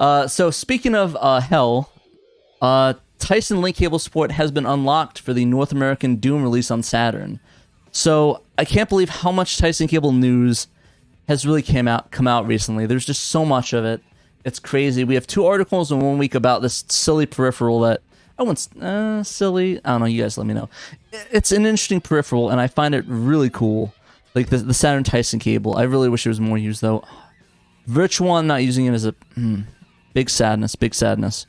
So speaking of hell, Taisen link cable support has been unlocked for the North American Doom release on Saturn. So I can't believe how much Taisen cable news has really come out recently. There's just so much of it. It's crazy. We have 2 articles in 1 week about this silly peripheral that I wouldn't silly. I don't know. You guys let me know. It's an interesting peripheral, and I find it really cool. Like the Saturn Taisen cable. I really wish it was more used though. Virtual, I'm not using it as a big sadness. Big sadness.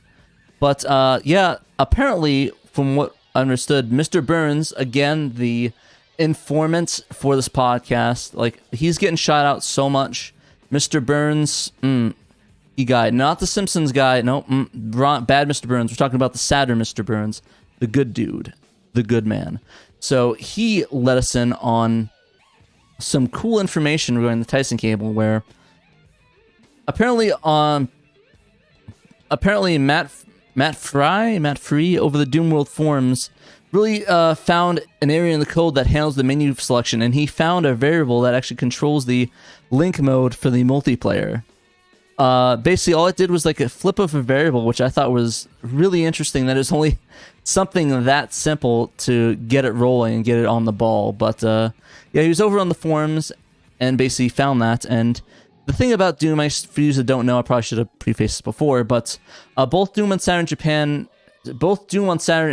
But yeah, apparently, from what I understood, Mr. Burns, again, the informant for this podcast, like, he's getting shot out so much. Mr. Burns, guy, not the Simpsons guy, no, bad Mr. Burns. We're talking about the Saturn Mr. Burns, the good dude, the good man. So he let us in on some cool information regarding the Taisen cable, where apparently Matt Free over the Doom World forums really found an area in the code that handles the menu selection, and he found a variable that actually controls the link mode for the multiplayer. Basically, all it did was like a flip of a variable, which I thought was really interesting, that it's only something that simple to get it rolling and get it on the ball. But yeah, he was over on the forums and basically found that. And the thing about Doom, for you that don't know, I probably should have prefaced this before, but both Doom on Saturn in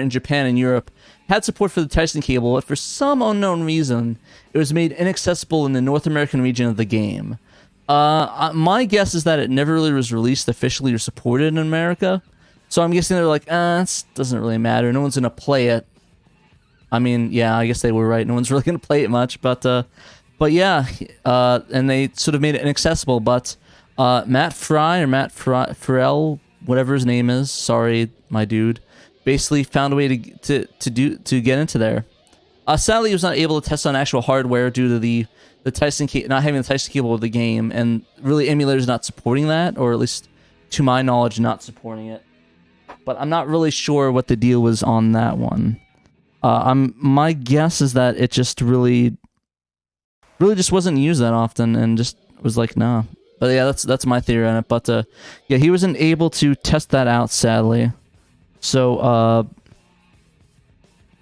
Japan and Europe had support for the Taisen cable, but for some unknown reason, it was made inaccessible in the North American region of the game. My guess is that it never really was released officially or supported in America. So I'm guessing they're like, it doesn't really matter. No one's going to play it. I mean, yeah, I guess they were right. No one's really going to play it much. But yeah, and they sort of made it inaccessible. But Matt Farrell, whatever his name is, sorry, my dude, basically found a way to get into there. Sadly, he was not able to test on actual hardware due to the Taisen not having the Taisen cable with the game, and really emulators not supporting that, or at least to my knowledge not supporting it. But I'm not really sure what the deal was on that one. My guess is that it just really just wasn't used that often, and just was like, nah. But yeah, that's my theory on it. But yeah, he wasn't able to test that out, sadly. So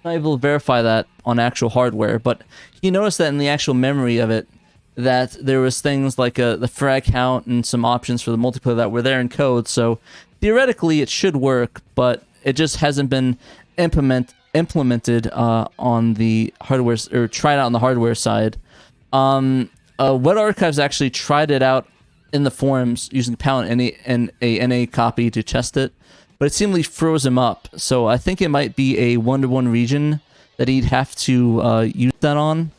not able to verify that on actual hardware, but he noticed that in the actual memory of it, that there was things like the frag count and some options for the multiplayer that were there in code. So theoretically, it should work, but it just hasn't been implemented on the hardware, or tried out on the hardware side. Wet Archives actually tried it out in the forums using Pound and a NA copy to test it, but it seemingly froze him up. So I think it might be a 1-to-1 region that he'd have to use that on.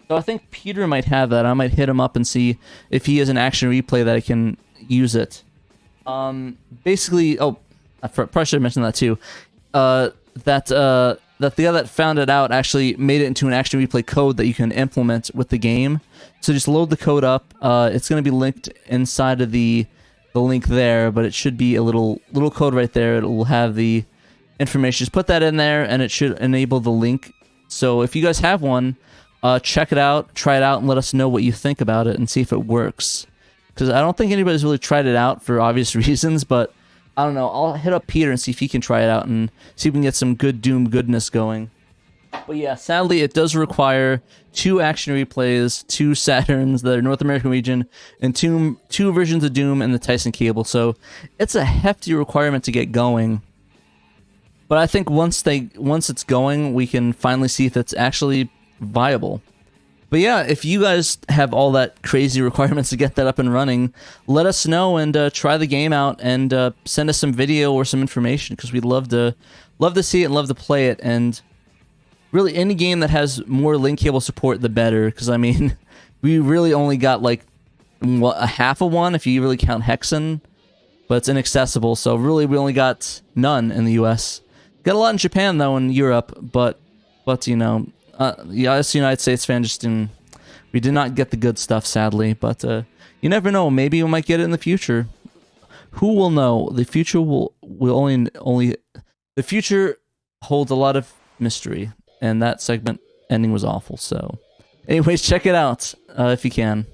So I think Peter might have that. I might hit him up and see if he has an action replay that I can use it. Basically, I probably should have mentioned that too. That the guy that found it out actually made it into an action replay code that you can implement with the game. So just load the code up. It's going to be linked inside of the link there, but it should be a little code right there. It will have the information. Just put that in there, and it should enable the link. So if you guys have one, check it out, try it out, and let us know what you think about it, and see if it works. Because I don't think anybody's really tried it out for obvious reasons, but I don't know. I'll hit up Peter and see if he can try it out and see if we can get some good Doom goodness going. But yeah, sadly, it does require 2 action replays, 2 Saturns that are North American region, and two versions of Doom and the Taisen cable. So it's a hefty requirement to get going. But I think once it's going, we can finally see if it's actually viable. But yeah, if you guys have all that crazy requirements to get that up and running, let us know and try the game out, and send us some video or some information, because we'd love to see it and love to play it. And really, any game that has more link cable support, the better. Because I mean, we really only got like a half of one if you really count Hexen, but it's inaccessible. So really, we only got none in the U.S. Got a lot in Japan though, and Europe, but you know, yeah, as a United States fan, we did not get the good stuff, sadly. But you never know. Maybe we might get it in the future. Who will know? The future will only the future holds a lot of mystery, and that segment ending was awful. So, anyways, check it out if you can.